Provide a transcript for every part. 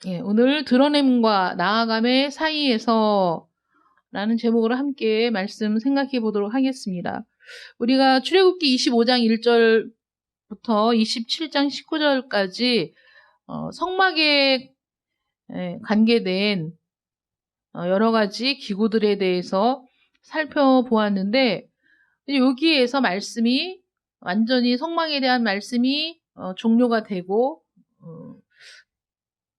예, 오늘 드러냄과 나아감의 사이에서 라는 제목으로 함께 말씀 생각해 보도록 하겠습니다. 우리가 출애굽기 25장 1절부터 27장 19절까지 성막에 관계된 여러 가지 기구들에 대해서 살펴보았는데, 여기에서 말씀이 완전히 성막에 대한 말씀이 종료가 되고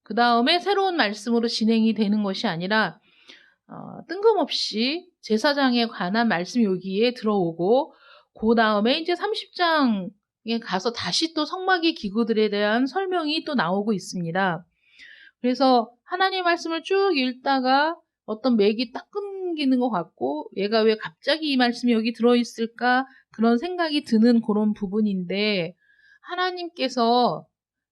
그 다음에 새로운 말씀으로 진행이 되는 것이 아니라 뜬금없이 제사장에 관한 말씀이 여기에 들어오고, 그 다음에 이제 30장에 가서 다시 또 성막의 기구들에 대한 설명이 또 나오고 있습니다. 그래서 하나님 말씀을 쭉 읽다가 어떤 맥이 딱 끊기는 것 같고, 얘가 왜 갑자기 이 말씀이 여기 들어있을까, 그런 생각이 드는 그런 부분인데, 하나님께서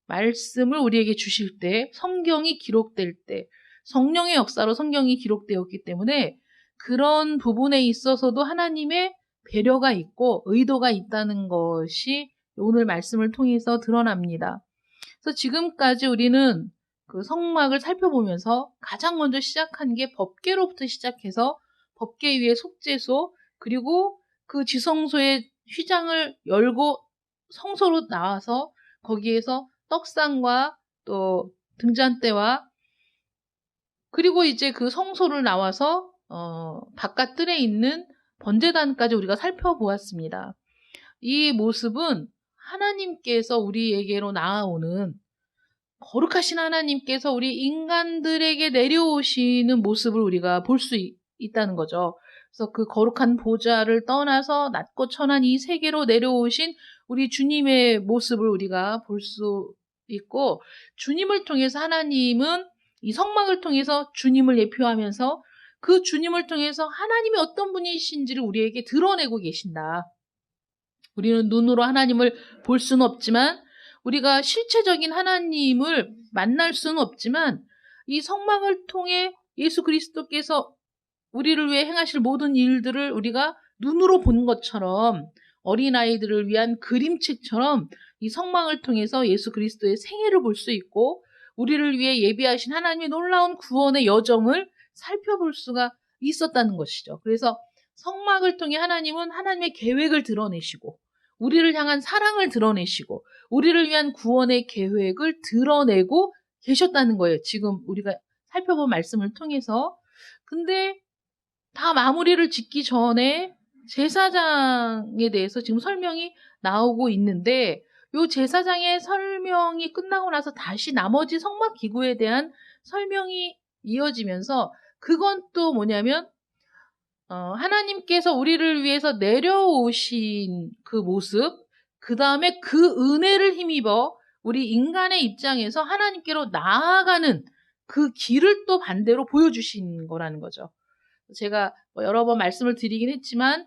말씀을 우리에게 주실 때, 성경이 기록될 때, 성령의 역사로 성경이 기록되었기 때문에 그런 부분에 있어서도 하나님의 배려가 있고 의도가 있다는 것이 오늘 말씀을 통해서 드러납니다. 그래서 지금까지 우리는 그 성막을 살펴보면서 가장 먼저 시작한 게 법궤로부터 시작해서 법궤 위에 속죄소, 그리고 그 지성소의 휘장을 열고 성소로 나와서 거기에서 떡상과 또 등잔대와, 그리고 이제 그 성소를 나와서 바깥 뜰에 있는 번제단까지 우리가 살펴보았습니다. 이 모습은 하나님께서 우리에게로 나아오는, 거룩하신 하나님께서 우리 인간들에게 내려오시는 모습을 우리가 볼 수 있다는 거죠. 그래서 그 거룩한 보좌를 떠나서 낮고 천한 이 세계로 내려오신 우리 주님의 모습을 우리가 볼 수 있고, 주님을 통해서 하나님은 이 성막을 통해서 주님을 예표하면서 그 주님을 통해서 하나님이 어떤 분이신지를 우리에게 드러내고 계신다. 우리는 눈으로 하나님을 볼 수는 없지만, 우리가 실체적인 하나님을 만날 수는 없지만, 이 성막을 통해 예수 그리스도께서 우리를 위해 행하실 모든 일들을 우리가 눈으로 본 것처럼, 어린아이들을 위한 그림책처럼 이 성막을 통해서 예수 그리스도의 생애를 볼 수 있고, 우리를 위해 예비하신 하나님의 놀라운 구원의 여정을 살펴볼 수가 있었다는 것이죠. 그래서 성막을 통해 하나님은 하나님의 계획을 드러내시고, 우리를 향한 사랑을 드러내시고, 우리를 위한 구원의 계획을 드러내고 계셨다는 거예요. 지금 우리가 살펴본 말씀을 통해서. 근데 다 마무리를 짓기 전에 제사장에 대해서 지금 설명이 나오고 있는데, 이 제사장의 설명이 끝나고 나서 다시 나머지 성막 기구에 대한 설명이 이어지면서, 그건 또 뭐냐면 하나님께서 우리를 위해서 내려오신 그 모습, 그 다음에 그 은혜를 힘입어 우리 인간의 입장에서 하나님께로 나아가는 그 길을 또 반대로 보여주신 거라는 거죠. 제가 여러 번 말씀을 드리긴 했지만,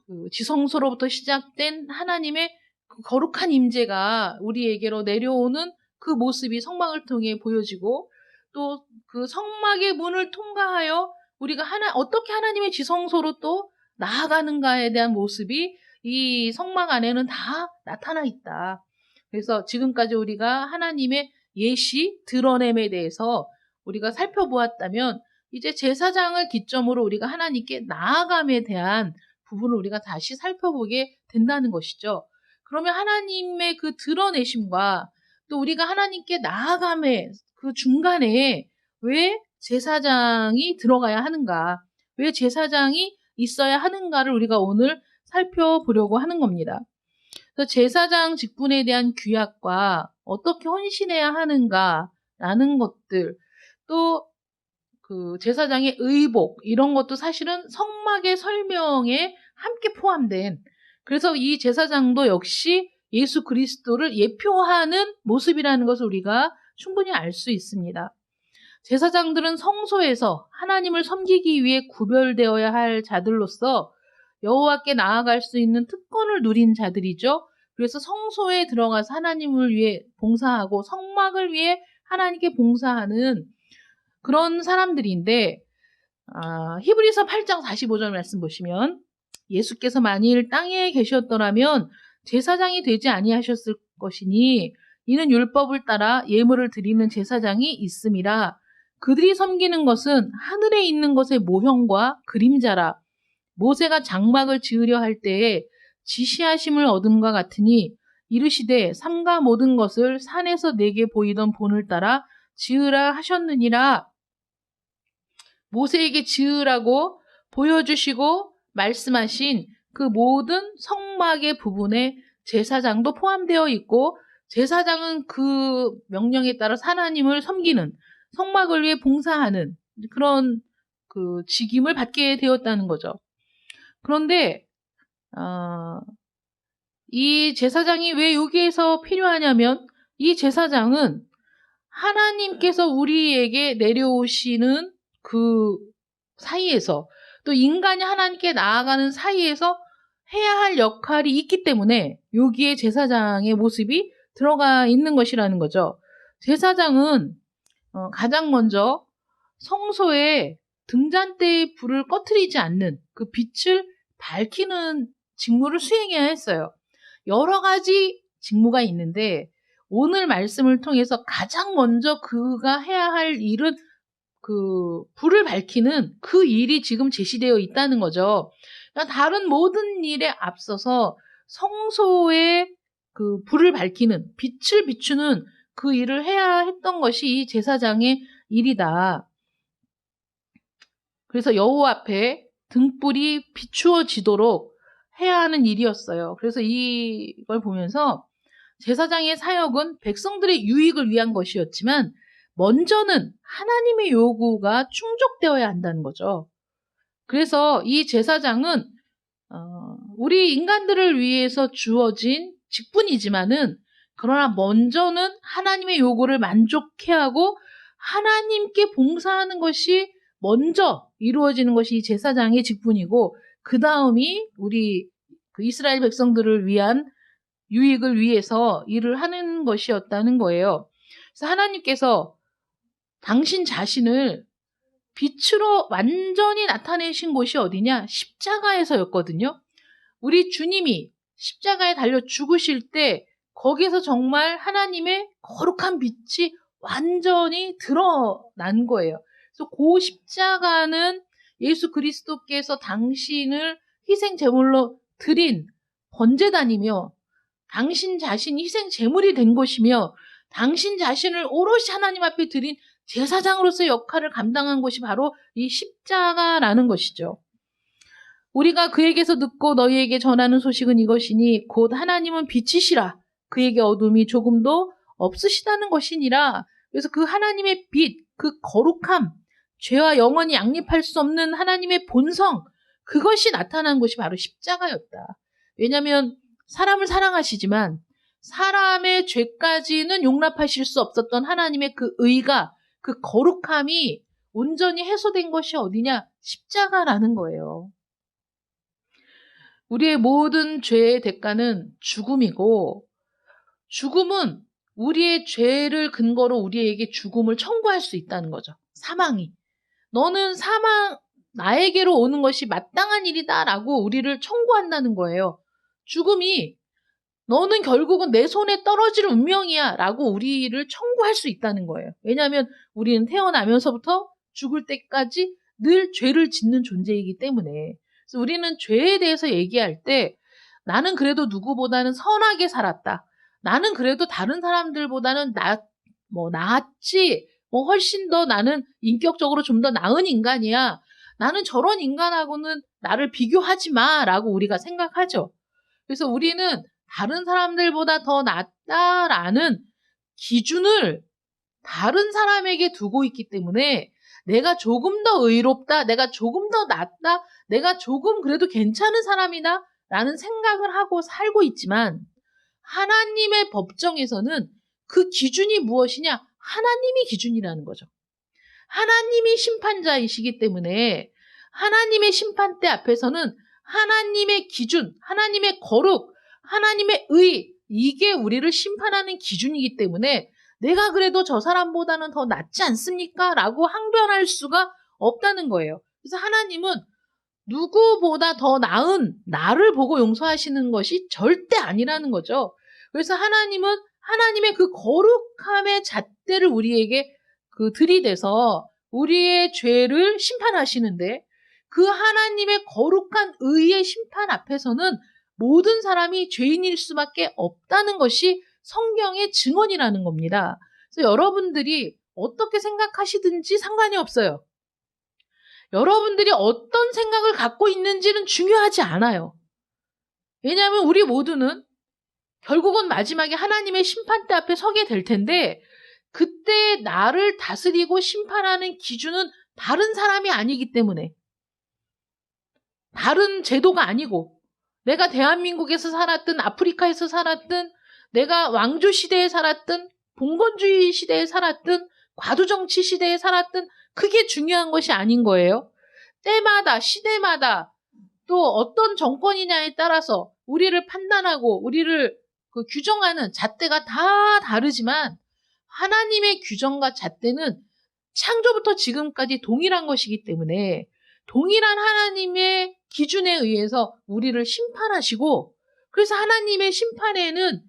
그 지성소로부터 시작된 하나님의 그 거룩한 임재가 우리에게로 내려오는 그 모습이 성막을 통해 보여지고, 또 그 성막의 문을 통과하여 우리가 어떻게 하나님의 지성소로 또 나아가는가에 대한 모습이 이 성막 안에는 다 나타나 있다. 그래서 지금까지 우리가 하나님의 예시, 드러냄에 대해서 우리가 살펴보았다면, 이제 제사장을 기점으로 우리가 하나님께 나아감에 대한 부분을 우리가 다시 살펴보게 된다는 것이죠. 그러면 하나님의 그 드러내심과 또 우리가 하나님께 나아감의 그 중간에 왜 제사장이 들어가야 하는가, 왜 제사장이 있어야 하는가를 우리가 오늘 살펴보려고 하는 겁니다. 그래서 제사장 직분에 대한 규약과 어떻게 헌신해야 하는가라는 것들, 또 그 제사장의 의복, 이런 것도 사실은 성막의 설명에 함께 포함된, 그래서 이 제사장도 역시 예수 그리스도를 예표하는 모습이라는 것을 우리가 충분히 알 수 있습니다. 제사장들은 성소에서 하나님을 섬기기 위해 구별되어야 할 자들로서 여호와께 나아갈 수 있는 특권을 누린 자들이죠. 그래서 성소에 들어가서 하나님을 위해 봉사하고 성막을 위해 하나님께 봉사하는 그런 사람들인데, 히브리서 8장 45절 말씀 보시면, 예수께서 만일 땅에 계셨더라면 제사장이 되지 아니하셨을 것이니 이는 율법을 따라 예물을 드리는 제사장이 있음이라. 그들이 섬기는 것은 하늘에 있는 것의 모형과 그림자라. 모세가 장막을 지으려 할 때에 지시하심을 얻음과 같으니 이르시되 삼가 모든 것을 산에서 내게 보이던 본을 따라 지으라 하셨느니라. 모세에게 지으라고 보여주시고 말씀하신 그 모든 성막의 부분에 제사장도 포함되어 있고, 제사장은 그 명령에 따라 하나님을 섬기는, 성막을 위해 봉사하는 그런 그 직임을 받게 되었다는 거죠. 그런데 이 제사장이 왜 여기에서 필요하냐면, 이 제사장은 하나님께서 우리에게 내려오시는 그 사이에서, 또 인간이 하나님께 나아가는 사이에서 해야 할 역할이 있기 때문에 여기에 제사장의 모습이 들어가 있는 것이라는 거죠. 제사장은 가장 먼저 성소에 등잔대의 불을 꺼트리지 않는 그 빛을 밝히는 직무를 수행해야 했어요. 여러 가지 직무가 있는데 오늘 말씀을 통해서 가장 먼저 그가 해야 할 일은 그 불을 밝히는 그 일이 지금 제시되어 있다는 거죠. 그러니까 다른 모든 일에 앞서서 성소에 그 불을 밝히는, 빛을 비추는 그 일을 해야 했던 것이 이 제사장의 일이다. 그래서 여호와 앞에 등불이 비추어지도록 해야 하는 일이었어요. 그래서 이걸 보면서 제사장의 사역은 백성들의 유익을 위한 것이었지만 먼저는 하나님의 요구가 충족되어야 한다는 거죠. 그래서 이 제사장은 우리 인간들을 위해서 주어진 직분이지만은, 그러나 먼저는 하나님의 요구를 만족해야 하고 하나님께 봉사하는 것이 먼저 이루어지는 것이 이 제사장의 직분이고, 그 다음이 우리 그 이스라엘 백성들을 위한 유익을 위해서 일을 하는 것이었다는 거예요. 그래서 하나님께서 당신 자신을 빛으로 완전히 나타내신 곳이 어디냐? 십자가에서였거든요. 우리 주님이 십자가에 달려 죽으실 때 거기에서 정말 하나님의 거룩한 빛이 완전히 드러난 거예요. 그래서 그 십자가는 예수 그리스도께서 당신을 희생 제물로 드린 번제단이며, 당신 자신이 희생 제물이 된 것이며, 당신 자신을 오롯이 하나님 앞에 드린 제사장으로서의 역할을 감당한 것이 바로 이 십자가라는 것이죠. 우리가 그에게서 듣고 너희에게 전하는 소식은 이것이니 곧 하나님은 빛이시라. 그에게 어둠이 조금도 없으시다는 것이니라. 그래서 그 하나님의 빛, 그 거룩함, 죄와 영원히 양립할 수 없는 하나님의 본성, 그것이 나타난 것이 바로 십자가였다. 왜냐하면 사람을 사랑하시지만 사람의 죄까지는 용납하실 수 없었던 하나님의 그 의가, 그 거룩함이 온전히 해소된 것이 어디냐? 십자가라는 거예요. 우리의 모든 죄의 대가는 죽음이고, 죽음은 우리의 죄를 근거로 우리에게 죽음을 청구할 수 있다는 거죠. 사망이. 너는 나에게로 오는 것이 마땅한 일이다라고 우리를 청구한다는 거예요. 죽음이 너는 결국은 내 손에 떨어질 운명이야 라고 우리를 청구할 수 있다는 거예요. 왜냐하면 우리는 태어나면서부터 죽을 때까지 늘 죄를 짓는 존재이기 때문에. 그래서 우리는 죄에 대해서 얘기할 때 나는 그래도 누구보다는 선하게 살았다. 나는 그래도 다른 사람들보다는 나았지. 훨씬 더 나는 인격적으로 좀 더 나은 인간이야. 나는 저런 인간하고는 나를 비교하지 마 라고 우리가 생각하죠. 그래서 우리는 다른 사람들보다 더 낫다라는 기준을 다른 사람에게 두고 있기 때문에 내가 조금 더 의롭다, 내가 조금 더 낫다, 내가 조금 그래도 괜찮은 사람이다 라는 생각을 하고 살고 있지만, 하나님의 법정에서는 그 기준이 무엇이냐? 하나님이 기준이라는 거죠. 하나님이 심판자이시기 때문에 하나님의 심판대 앞에서는 하나님의 기준, 하나님의 거룩, 하나님의 의, 이게 우리를 심판하는 기준이기 때문에 내가 그래도 저 사람보다는 더 낫지 않습니까? 라고 항변할 수가 없다는 거예요. 그래서 하나님은 누구보다 더 나은 나를 보고 용서하시는 것이 절대 아니라는 거죠. 그래서 하나님은 하나님의 그 거룩함의 잣대를 우리에게 들이대서 우리의 죄를 심판하시는데, 그 하나님의 거룩한 의의 심판 앞에서는 모든 사람이 죄인일 수밖에 없다는 것이 성경의 증언이라는 겁니다. 그래서 여러분들이 어떻게 생각하시든지 상관이 없어요. 여러분들이 어떤 생각을 갖고 있는지는 중요하지 않아요. 왜냐하면 우리 모두는 결국은 마지막에 하나님의 심판대 앞에 서게 될 텐데, 그때 나를 다스리고 심판하는 기준은 다른 사람이 아니기 때문에, 다른 제도가 아니고, 내가 대한민국에서 살았든 아프리카에서 살았든, 내가 왕조 시대에 살았든 봉건주의 시대에 살았든 과도정치 시대에 살았든 그게 중요한 것이 아닌 거예요. 때마다 시대마다 또 어떤 정권이냐에 따라서 우리를 판단하고 우리를 규정하는 잣대가 다 다르지만, 하나님의 규정과 잣대는 창조부터 지금까지 동일한 것이기 때문에 동일한 하나님의 기준에 의해서 우리를 심판하시고, 그래서 하나님의 심판은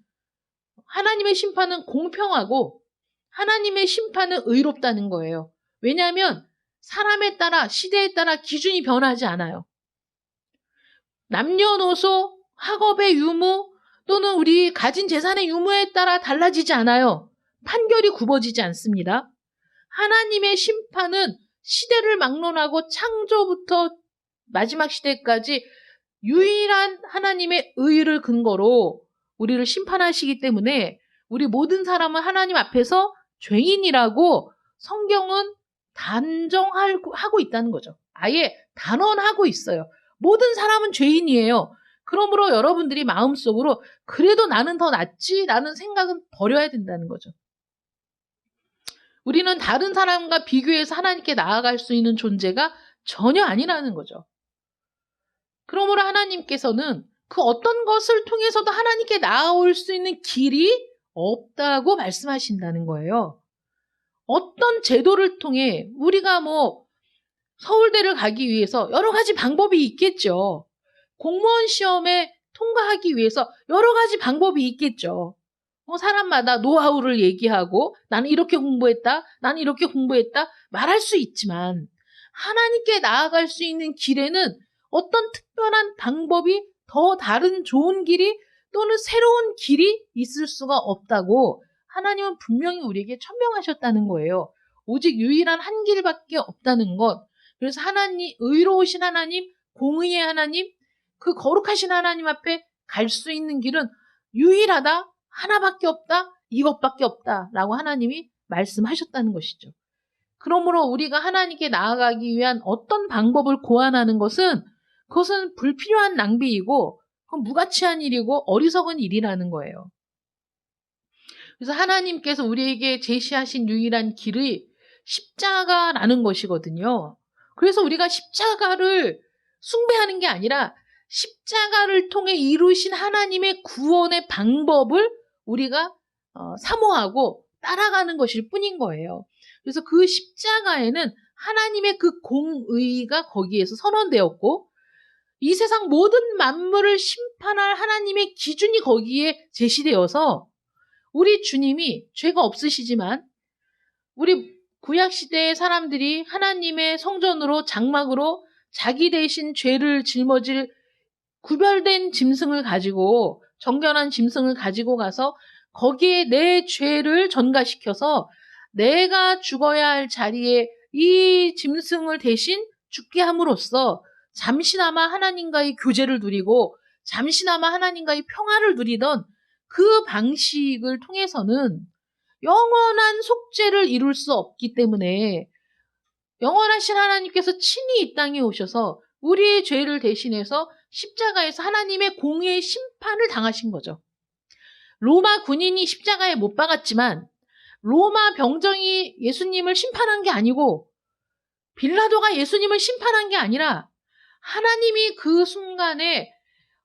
공평하고 하나님의 심판은 의롭다는 거예요. 왜냐하면 사람에 따라 시대에 따라 기준이 변하지 않아요. 남녀노소, 학업의 유무 또는 우리 가진 재산의 유무에 따라 달라지지 않아요. 판결이 굽어지지 않습니다. 하나님의 심판은 시대를 막론하고 창조부터 마지막 시대까지 유일한 하나님의 의를 근거로 우리를 심판하시기 때문에 우리 모든 사람은 하나님 앞에서 죄인이라고 성경은 단정하고 있다는 거죠. 아예 단언하고 있어요. 모든 사람은 죄인이에요. 그러므로 여러분들이 마음속으로 그래도 나는 더 낫지라는 생각은 버려야 된다는 거죠. 우리는 다른 사람과 비교해서 하나님께 나아갈 수 있는 존재가 전혀 아니라는 거죠. 그러므로 하나님께서는 그 어떤 것을 통해서도 하나님께 나아올 수 있는 길이 없다고 말씀하신다는 거예요. 어떤 제도를 통해 우리가 서울대를 가기 위해서 여러 가지 방법이 있겠죠. 공무원 시험에 통과하기 위해서 여러 가지 방법이 있겠죠. 사람마다 노하우를 얘기하고 나는 이렇게 공부했다, 나는 이렇게 공부했다 말할 수 있지만, 하나님께 나아갈 수 있는 길에는 어떤 특별한 방법이 더 다른 좋은 길이 또는 새로운 길이 있을 수가 없다고 하나님은 분명히 우리에게 천명하셨다는 거예요. 오직 유일한 한 길밖에 없다는 것. 그래서 하나님, 의로우신 하나님, 공의의 하나님, 그 거룩하신 하나님 앞에 갈 수 있는 길은 유일하다, 하나밖에 없다, 이것밖에 없다라고 하나님이 말씀하셨다는 것이죠. 그러므로 우리가 하나님께 나아가기 위한 어떤 방법을 고안하는 것은 그것은 불필요한 낭비이고 그건 무가치한 일이고 어리석은 일이라는 거예요. 그래서 하나님께서 우리에게 제시하신 유일한 길이 십자가라는 것이거든요. 그래서 우리가 십자가를 숭배하는 게 아니라 십자가를 통해 이루신 하나님의 구원의 방법을 우리가 사모하고 따라가는 것일 뿐인 거예요. 그래서 그 십자가에는 하나님의 그 공의가 거기에서 선언되었고, 이 세상 모든 만물을 심판할 하나님의 기준이 거기에 제시되어서, 우리 주님이 죄가 없으시지만 우리 구약시대의 사람들이 하나님의 성전으로 장막으로 자기 대신 죄를 짊어질 구별된 짐승을 가지고, 정결한 짐승을 가지고 가서 거기에 내 죄를 전가시켜서 내가 죽어야 할 자리에 이 짐승을 대신 죽게 함으로써 잠시나마 하나님과의 교제를 누리고 잠시나마 하나님과의 평화를 누리던 그 방식을 통해서는 영원한 속죄를 이룰 수 없기 때문에 영원하신 하나님께서 친히 이 땅에 오셔서 우리의 죄를 대신해서 십자가에서 하나님의 공의의 심판을 당하신 거죠. 로마 군인이 십자가에 못 박았지만 로마 병정이 예수님을 심판한 게 아니고 빌라도가 예수님을 심판한 게 아니라 하나님이 그 순간에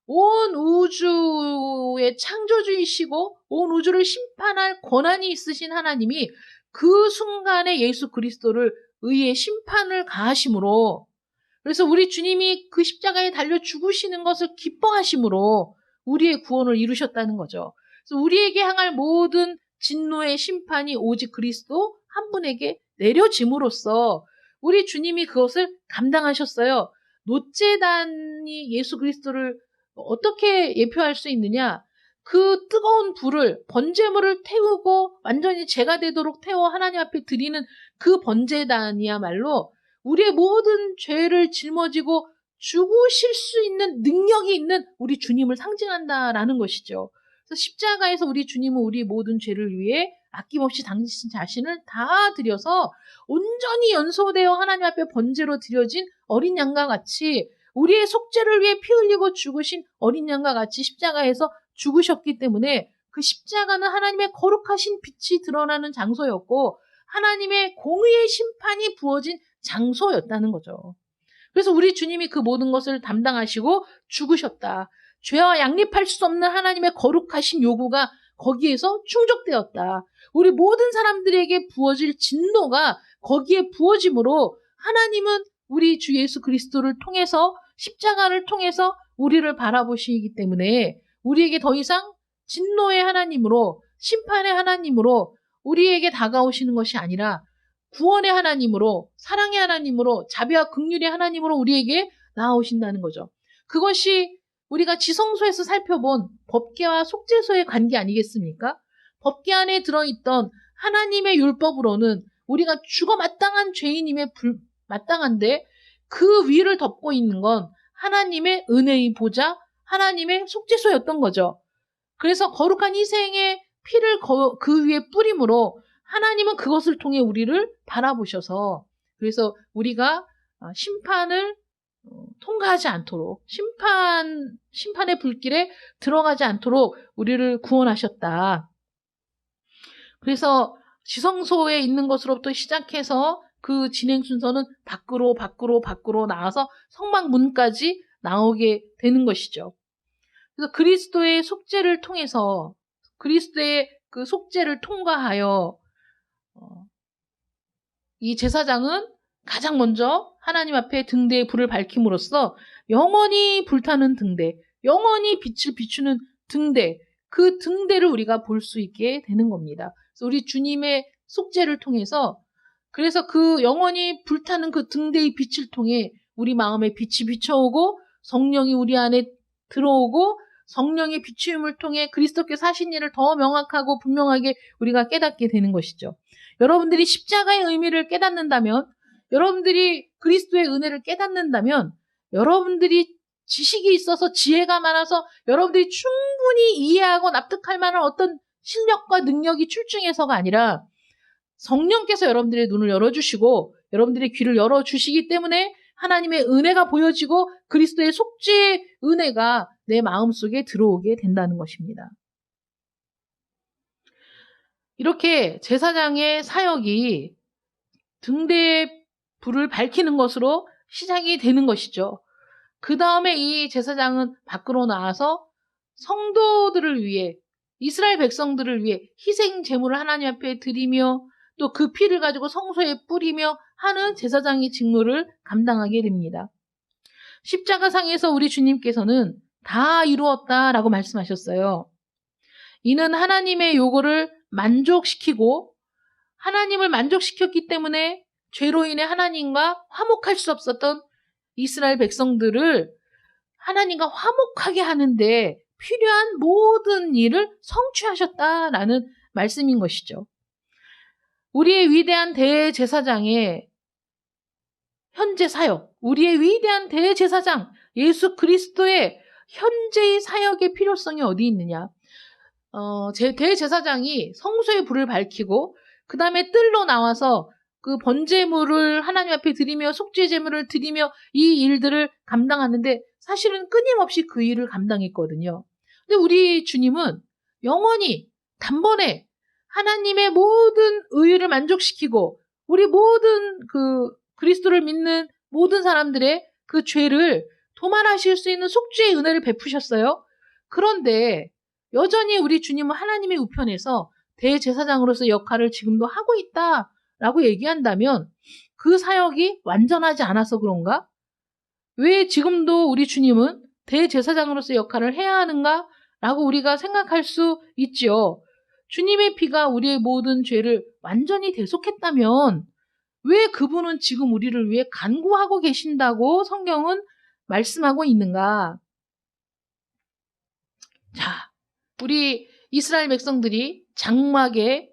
온 우주의 창조주이시고 온 우주를 심판할 권한이 있으신 하나님이 그 순간에 예수 그리스도를 의의 심판을 가하심으로, 그래서 우리 주님이 그 십자가에 달려 죽으시는 것을 기뻐하심으로 우리의 구원을 이루셨다는 거죠. 그래서 우리에게 향할 모든 진노의 심판이 오직 그리스도 한 분에게 내려짐으로써 우리 주님이 그것을 감당하셨어요. 노제단이 예수 그리스도를 어떻게 예표할 수 있느냐? 그 뜨거운 불을, 번제물을 태우고 완전히 재가 되도록 태워 하나님 앞에 드리는 그 번제단이야말로 우리의 모든 죄를 짊어지고 죽으실 수 있는 능력이 있는 우리 주님을 상징한다라는 것이죠. 그래서 십자가에서 우리 주님은 우리 모든 죄를 위해 아낌없이 당신 자신을 다 드려서 온전히 연소되어 하나님 앞에 번제로 드려진 어린 양과 같이 우리의 속죄를 위해 피 흘리고 죽으신 어린 양과 같이 십자가에서 죽으셨기 때문에 그 십자가는 하나님의 거룩하신 빛이 드러나는 장소였고 하나님의 공의의 심판이 부어진 장소였다는 거죠. 그래서 우리 주님이 그 모든 것을 담당하시고 죽으셨다. 죄와 양립할 수 없는 하나님의 거룩하신 요구가 거기에서 충족되었다. 우리 모든 사람들에게 부어질 진노가 거기에 부어짐으로 하나님은 우리 주 예수 그리스도를 통해서 십자가를 통해서 우리를 바라보시기 때문에 우리에게 더 이상 진노의 하나님으로 심판의 하나님으로 우리에게 다가오시는 것이 아니라 구원의 하나님으로 사랑의 하나님으로 자비와 긍휼의 하나님으로 우리에게 나아오신다는 거죠. 그것이 우리가 지성소에서 살펴본 법궤와 속죄소의 관계 아니겠습니까? 법궤 안에 들어있던 하나님의 율법으로는 우리가 죽어 마땅한 죄인임에 마땅한데 그 위를 덮고 있는 건 하나님의 은혜의 보좌, 하나님의 속죄소였던 거죠. 그래서 거룩한 희생의 피를 그 위에 뿌림으로 하나님은 그것을 통해 우리를 바라보셔서 그래서 우리가 심판을 통과하지 않도록 심판의 불길에 들어가지 않도록 우리를 구원하셨다. 그래서 지성소에 있는 것으로부터 시작해서 그 진행 순서는 밖으로 나와서 성막문까지 나오게 되는 것이죠. 그래서 그리스도의 속죄를 통해서 그리스도의 그 속죄를 통과하여 이 제사장은 가장 먼저 하나님 앞에 등대에 불을 밝힘으로써 영원히 불타는 등대, 영원히 빛을 비추는 등대, 그 등대를 우리가 볼 수 있게 되는 겁니다. 그래서 우리 주님의 속죄를 통해서 그래서 그 영원히 불타는 그 등대의 빛을 통해 우리 마음에 빛이 비춰오고 성령이 우리 안에 들어오고 성령의 비추임을 통해 그리스도께 사신 일을 더 명확하고 분명하게 우리가 깨닫게 되는 것이죠. 여러분들이 십자가의 의미를 깨닫는다면, 여러분들이 그리스도의 은혜를 깨닫는다면, 여러분들이 지식이 있어서 지혜가 많아서 여러분들이 충분히 이해하고 납득할 만한 어떤 실력과 능력이 출중해서가 아니라 성령께서 여러분들의 눈을 열어주시고 여러분들의 귀를 열어주시기 때문에 하나님의 은혜가 보여지고 그리스도의 속죄의 은혜가 내 마음속에 들어오게 된다는 것입니다. 이렇게 제사장의 사역이 등대에 불을 밝히는 것으로 시작이 되는 것이죠. 그 다음에 이 제사장은 밖으로 나와서 성도들을 위해 이스라엘 백성들을 위해 희생 제물을 하나님 앞에 드리며 또 그 피를 가지고 성소에 뿌리며 하는 제사장의 직무를 감당하게 됩니다. 십자가상에서 우리 주님께서는 다 이루었다라고 말씀하셨어요. 이는 하나님의 요구를 만족시키고 하나님을 만족시켰기 때문에 죄로 인해 하나님과 화목할 수 없었던 이스라엘 백성들을 하나님과 화목하게 하는데 필요한 모든 일을 성취하셨다라는 말씀인 것이죠. 우리의 위대한 대제사장의 현재 사역, 우리의 위대한 대제사장 예수 그리스도의 현재의 사역의 필요성이 어디 있느냐? 대제사장이 성소에 불을 밝히고 그 다음에 뜰로 나와서 그 번제물을 하나님 앞에 드리며 속죄 제물을 드리며 이 일들을 감당하는데 사실은 끊임없이 그 일을 감당했거든요. 근데 우리 주님은 영원히 단번에 하나님의 모든 의의를 만족시키고 우리 모든 그 그리스도를 믿는 모든 사람들의 그 죄를 도말하실 수 있는 속죄의 은혜를 베푸셨어요. 그런데 여전히 우리 주님은 하나님의 우편에서 대제사장으로서 역할을 지금도 하고 있다라고 얘기한다면 그 사역이 완전하지 않아서 그런가? 왜 지금도 우리 주님은 대제사장으로서 역할을 해야 하는가? 라고 우리가 생각할 수 있지요. 주님의 피가 우리의 모든 죄를 완전히 대속했다면 왜 그분은 지금 우리를 위해 간구하고 계신다고 성경은 말씀하고 있는가? 자, 우리 이스라엘 백성들이 장막에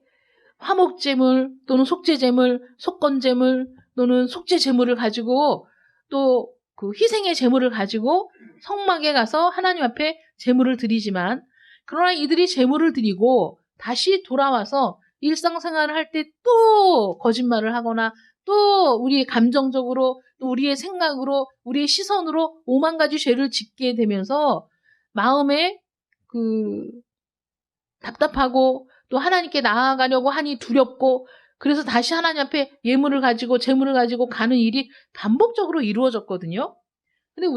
화목제물 또는 속죄제물, 속건제물 또는 속죄제물을 가지고 또 그 희생의 제물을 가지고 성막에 가서 하나님 앞에 제물을 드리지만, 그러나 이들이 제물을 드리고 다시 돌아와서 일상생활을 할 때 또 거짓말을 하거나 또 우리의 감정적으로 또 우리의 생각으로 우리의 시선으로 오만 가지 죄를 짓게 되면서 마음에 그 답답하고 또 하나님께 나아가려고 하니 두렵고, 그래서 다시 하나님 앞에 예물을 가지고 제물을 가지고 가는 일이 반복적으로 이루어졌거든요. 근데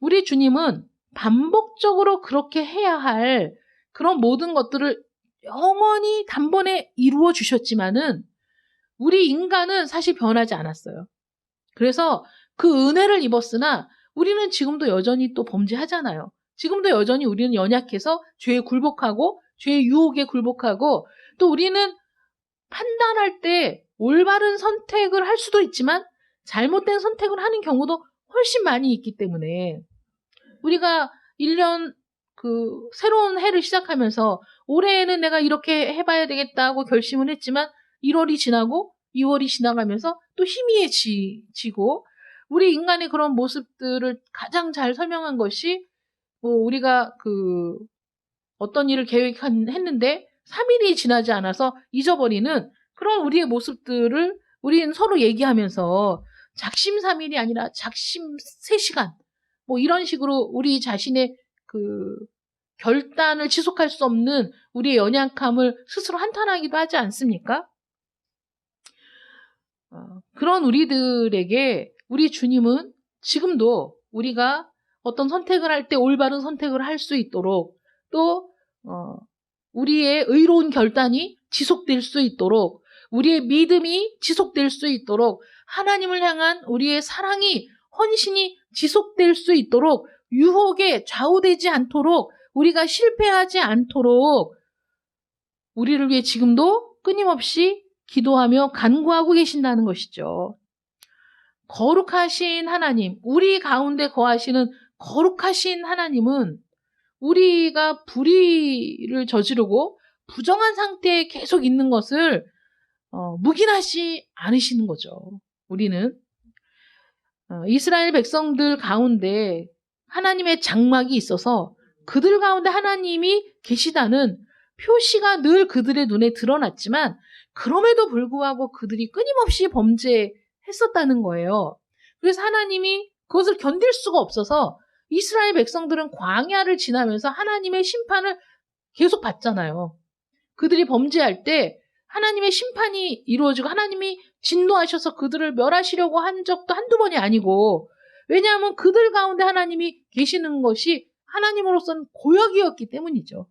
우리 주님은 반복적으로 그렇게 해야 할 그런 모든 것들을 영원히 단번에 이루어 주셨지만은 우리 인간은 사실 변하지 않았어요. 그래서 그 은혜를 입었으나 우리는 지금도 여전히 또 범죄하잖아요. 지금도 여전히 우리는 연약해서 죄에 굴복하고 죄의 유혹에 굴복하고, 또 우리는 판단할 때 올바른 선택을 할 수도 있지만 잘못된 선택을 하는 경우도 훨씬 많이 있기 때문에 우리가 1년 새로운 해를 시작하면서 올해에는 내가 이렇게 해봐야 되겠다고 결심을 했지만 1월이 지나고 2월이 지나가면서 또 희미해지고, 우리 인간의 그런 모습들을 가장 잘 설명한 것이 우리가 어떤 일을 계획했는데 3일이 지나지 않아서 잊어버리는 그런 우리의 모습들을 우리는 서로 얘기하면서 작심삼일이 아니라 작심 3시간 이런 식으로 우리 자신의 결단을 지속할 수 없는 우리의 연약함을 스스로 한탄하기도 하지 않습니까? 그런 우리들에게 우리 주님은 지금도 우리가 어떤 선택을 할 때 올바른 선택을 할 수 있도록, 또 우리의 의로운 결단이 지속될 수 있도록, 우리의 믿음이 지속될 수 있도록, 하나님을 향한 우리의 사랑이, 헌신이 지속될 수 있도록, 유혹에 좌우되지 않도록, 우리가 실패하지 않도록 우리를 위해 지금도 끊임없이 기도하며 간구하고 계신다는 것이죠. 거룩하신 하나님, 우리 가운데 거하시는 거룩하신 하나님은 우리가 불의를 저지르고 부정한 상태에 계속 있는 것을 묵인하지 않으시는 거죠. 우리는 이스라엘 백성들 가운데 하나님의 장막이 있어서 그들 가운데 하나님이 계시다는 표시가 늘 그들의 눈에 드러났지만, 그럼에도 불구하고 그들이 끊임없이 범죄했었다는 거예요. 그래서 하나님이 그것을 견딜 수가 없어서 이스라엘 백성들은 광야를 지나면서 하나님의 심판을 계속 받잖아요. 그들이 범죄할 때 하나님의 심판이 이루어지고 하나님이 진노하셔서 그들을 멸하시려고 한 적도 한두 번이 아니고, 왜냐하면 그들 가운데 하나님이 계시는 것이 하나님으로서는 고역이었기 때문이죠.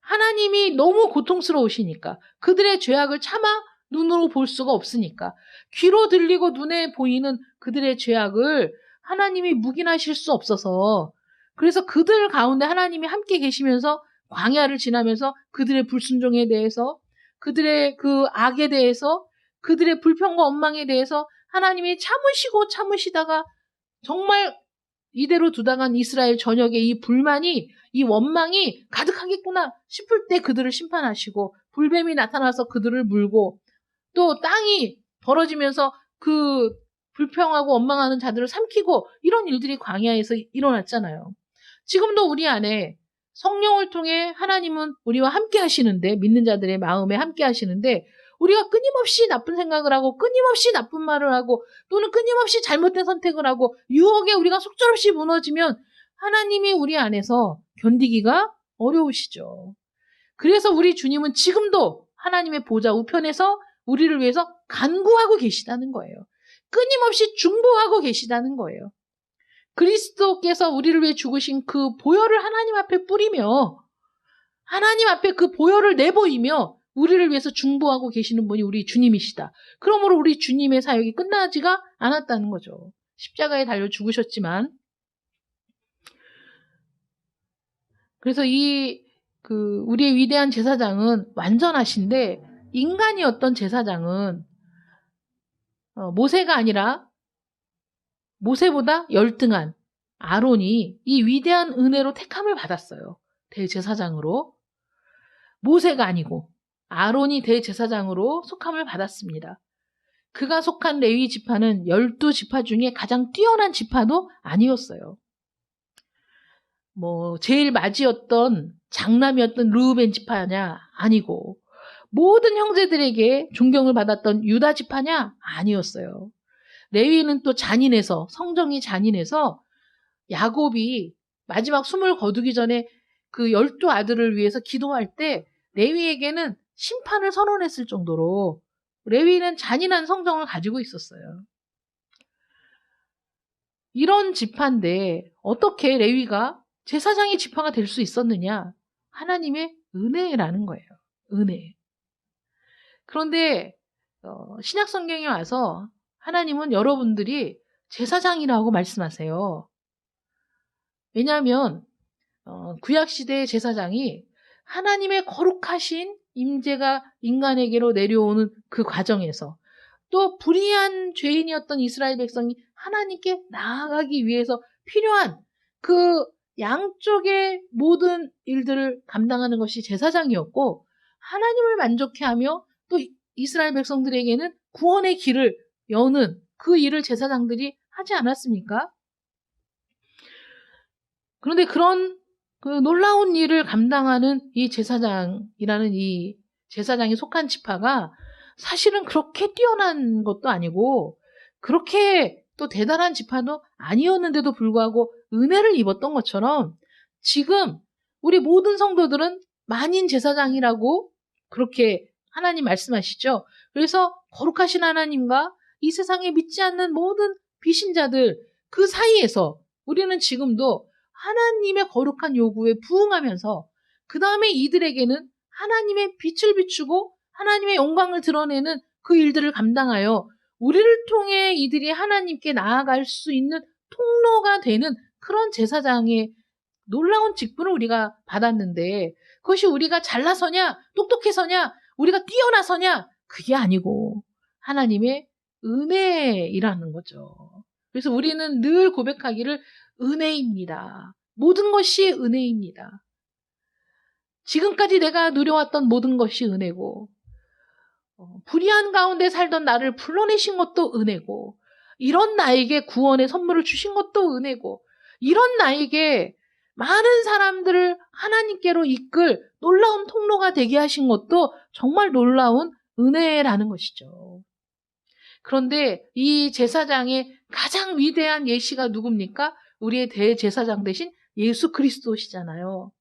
하나님이 너무 고통스러우시니까, 그들의 죄악을 차마 눈으로 볼 수가 없으니까, 귀로 들리고 눈에 보이는 그들의 죄악을 하나님이 묵인하실 수 없어서, 그래서 그들 가운데 하나님이 함께 계시면서 광야를 지나면서 그들의 불순종에 대해서, 그들의 그 악에 대해서, 그들의 불평과 원망에 대해서 하나님이 참으시다가 정말 이대로 두다간 이스라엘 전역의 이 불만이, 이 원망이 가득하겠구나 싶을 때 그들을 심판하시고, 불뱀이 나타나서 그들을 물고, 또 땅이 벌어지면서 그 불평하고 원망하는 자들을 삼키고, 이런 일들이 광야에서 일어났잖아요. 지금도 우리 안에 성령을 통해 하나님은 우리와 함께 하시는데, 믿는 자들의 마음에 함께 하시는데, 우리가 끊임없이 나쁜 생각을 하고 끊임없이 나쁜 말을 하고 또는 끊임없이 잘못된 선택을 하고 유혹에 우리가 속절없이 무너지면 하나님이 우리 안에서 견디기가 어려우시죠. 그래서 우리 주님은 지금도 하나님의 보좌 우편에서 우리를 위해서 간구하고 계시다는 거예요. 끊임없이 중보하고 계시다는 거예요. 그리스도께서 우리를 위해 죽으신 그 보혈을 하나님 앞에 뿌리며, 하나님 앞에 그 보혈을 내보이며 우리를 위해서 중보하고 계시는 분이 우리 주님이시다. 그러므로 우리 주님의 사역이 끝나지가 않았다는 거죠. 십자가에 달려 죽으셨지만 그래서 우리의 위대한 제사장은 완전하신데, 인간이었던 제사장은 모세가 아니라 모세보다 열등한 아론이 이 위대한 은혜로 택함을 받았어요. 대제사장으로. 모세가 아니고 아론이 대제사장으로 속함을 받았습니다. 그가 속한 레위 지파는 12지파 중에 가장 뛰어난 지파도 아니었어요. 제일 맞이였던 장남이었던 르우벤 지파냐? 아니고, 모든 형제들에게 존경을 받았던 유다 지파냐? 아니었어요. 레위는 또 성정이 잔인해서 야곱이 마지막 숨을 거두기 전에 그 12아들을 위해서 기도할 때 레위에게는 심판을 선언했을 정도로 레위는 잔인한 성정을 가지고 있었어요. 이런 지파인데 어떻게 레위가 제사장의 지파가 될 수 있었느냐? 하나님의 은혜라는 거예요. 은혜. 그런데 신약 성경에 와서 하나님은 여러분들이 제사장이라고 말씀하세요. 왜냐하면 구약시대의 제사장이 하나님의 거룩하신 임재가 인간에게로 내려오는 그 과정에서, 또 불의한 죄인이었던 이스라엘 백성이 하나님께 나아가기 위해서 필요한 그 양쪽의 모든 일들을 감당하는 것이 제사장이었고, 하나님을 만족해 하며 또 이스라엘 백성들에게는 구원의 길을 여는 그 일을 제사장들이 하지 않았습니까? 그런데 그런 그 놀라운 일을 감당하는 이 제사장이라는 이 제사장이 속한 지파가 사실은 그렇게 뛰어난 것도 아니고 그렇게 또 대단한 지파도 아니었는데도 불구하고 은혜를 입었던 것처럼, 지금 우리 모든 성도들은 만인 제사장이라고 그렇게 하나님 말씀하시죠. 그래서 거룩하신 하나님과 이 세상에 믿지 않는 모든 비신자들 그 사이에서 우리는 지금도 하나님의 거룩한 요구에 부응하면서, 그 다음에 이들에게는 하나님의 빛을 비추고 하나님의 영광을 드러내는 그 일들을 감당하여 우리를 통해 이들이 하나님께 나아갈 수 있는 통로가 되는 그런 제사장의 놀라운 직분을 우리가 받았는데, 그것이 우리가 잘나서냐, 똑똑해서냐, 우리가 뛰어나서냐, 그게 아니고 하나님의 은혜이라는 거죠. 그래서 우리는 늘 고백하기를 은혜입니다. 모든 것이 은혜입니다. 지금까지 내가 누려왔던 모든 것이 은혜고, 불의한 가운데 살던 나를 불러내신 것도 은혜고, 이런 나에게 구원의 선물을 주신 것도 은혜고, 이런 나에게 많은 사람들을 하나님께로 이끌 놀라운 통로가 되게 하신 것도 정말 놀라운 은혜라는 것이죠. 그런데 이 제사장의 가장 위대한 예시가 누굽니까? 우리의 대제사장 대신 예수 그리스도시잖아요.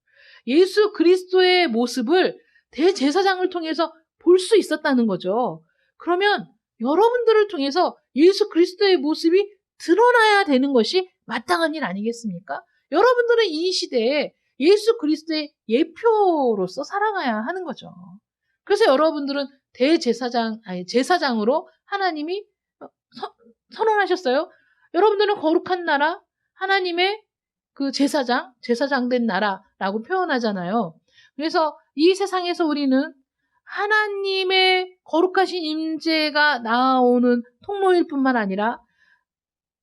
예수 그리스도의 모습을 대제사장을 통해서 볼 수 있었다는 거죠. 그러면 여러분들을 통해서 예수 그리스도의 모습이 드러나야 되는 것이 마땅한 일 아니겠습니까? 여러분들은 이 시대에 예수 그리스도의 예표로서 살아가야 하는 거죠. 그래서 여러분들은 제사장으로 하나님이 선언하셨어요. 여러분들은 거룩한 나라, 하나님의 그 제사장된 나라라고 표현하잖아요. 그래서 이 세상에서 우리는 하나님의 거룩하신 임재가 나오는 통로일 뿐만 아니라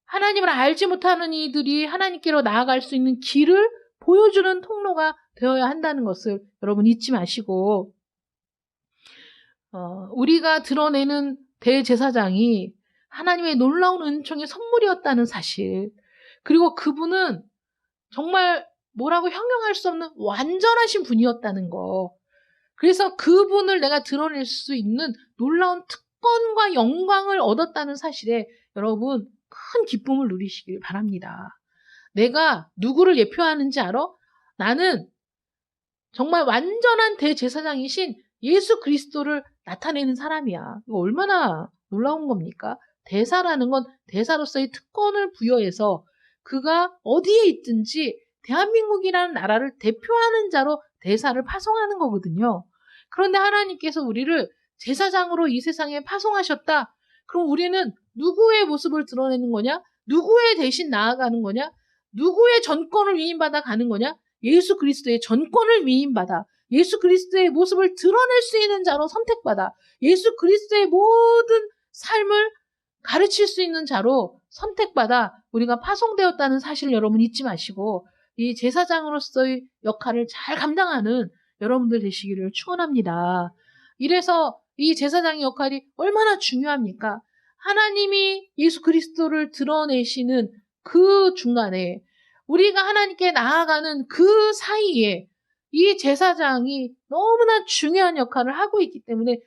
하나님을 알지 못하는 이들이 하나님께로 나아갈 수 있는 길을 보여주는 통로가 되어야 한다는 것을 여러분 잊지 마시고, 우리가 드러내는 대제사장이 하나님의 놀라운 은총의 선물이었다는 사실, 그리고 그분은 정말 뭐라고 형용할 수 없는 완전하신 분이었다는 거, 그래서 그분을 내가 드러낼 수 있는 놀라운 특권과 영광을 얻었다는 사실에 여러분 큰 기쁨을 누리시길 바랍니다. 내가 누구를 예표하는지 알아? 나는 정말 완전한 대제사장이신 예수 그리스도를 나타내는 사람이야. 이거 얼마나 놀라운 겁니까? 대사라는 건 대사로서의 특권을 부여해서 그가 어디에 있든지 대한민국이라는 나라를 대표하는 자로 대사를 파송하는 거거든요. 그런데 하나님께서 우리를 제사장으로 이 세상에 파송하셨다. 그럼 우리는 누구의 모습을 드러내는 거냐? 누구의 대신 나아가는 거냐? 누구의 전권을 위임받아 가는 거냐? 예수 그리스도의 전권을 위임받아 예수 그리스도의 모습을 드러낼 수 있는 자로 선택받아 예수 그리스도의 모든 삶을 가르칠 수 있는 자로 선택받아 우리가 파송되었다는 사실을 여러분 잊지 마시고 이 제사장으로서의 역할을 잘 감당하는 여러분들 되시기를 축원합니다. 이래서 이 제사장의 역할이 얼마나 중요합니까? 하나님이 예수 그리스도를 드러내시는 그 중간에 우리가 하나님께 나아가는 그 사이에 이 제사장이 너무나 중요한 역할을 하고 있기 때문에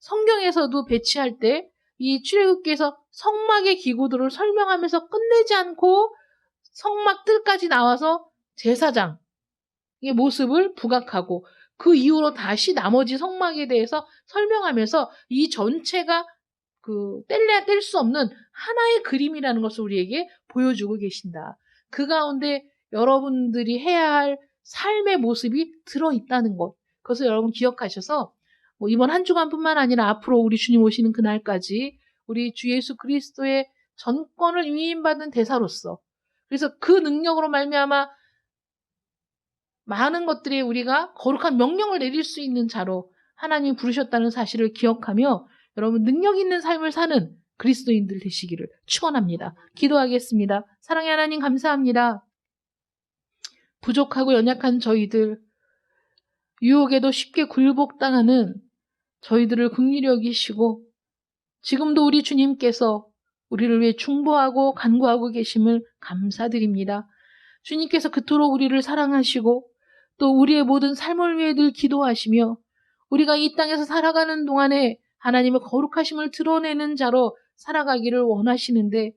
성경에서도 배치할 때 이 출애굽기에서 성막의 기구들을 설명하면서 끝내지 않고 성막 뜰까지 나와서 제사장의 모습을 부각하고 그 이후로 다시 나머지 성막에 대해서 설명하면서 이 전체가 뗄래야 뗄 수 없는 하나의 그림이라는 것을 우리에게 보여주고 계신다. 그 가운데 여러분들이 해야 할 삶의 모습이 들어있다는 것. 그것을 여러분 기억하셔서 이번 한 주간뿐만 아니라 앞으로 우리 주님 오시는 그날까지 우리 주 예수 그리스도의 전권을 위임받은 대사로서 그래서 그 능력으로 말미암아 많은 것들에 우리가 거룩한 명령을 내릴 수 있는 자로 하나님이 부르셨다는 사실을 기억하며 여러분 능력 있는 삶을 사는 그리스도인들 되시기를 축원합니다. 기도하겠습니다. 사랑의 하나님 감사합니다. 부족하고 연약한 저희들, 유혹에도 쉽게 굴복당하는 저희들을 긍휼히 여기시고 지금도 우리 주님께서 우리를 위해 중보하고 간구하고 계심을 감사드립니다. 주님께서 그토록 우리를 사랑하시고 또 우리의 모든 삶을 위해 늘 기도하시며 우리가 이 땅에서 살아가는 동안에 하나님의 거룩하심을 드러내는 자로 살아가기를 원하시는데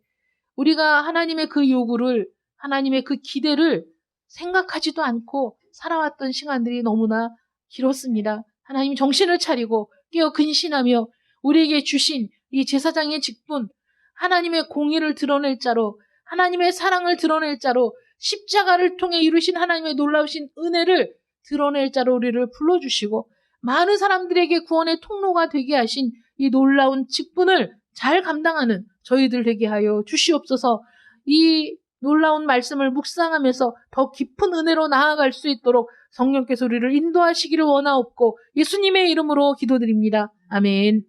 우리가 하나님의 그 요구를 하나님의 그 기대를 생각하지도 않고 살아왔던 시간들이 너무나 길었습니다. 하나님 정신을 차리고 깨어 근신하며 우리에게 주신 이 제사장의 직분 하나님의 공의를 드러낼 자로 하나님의 사랑을 드러낼 자로 십자가를 통해 이루신 하나님의 놀라우신 은혜를 드러낼 자로 우리를 불러주시고 많은 사람들에게 구원의 통로가 되게 하신 이 놀라운 직분을 잘 감당하는 저희들 되게 하여 주시옵소서. 이 놀라운 말씀을 묵상하면서 더 깊은 은혜로 나아갈 수 있도록 성령께서 우리를 인도하시기를 원하옵고 예수님의 이름으로 기도드립니다. 아멘.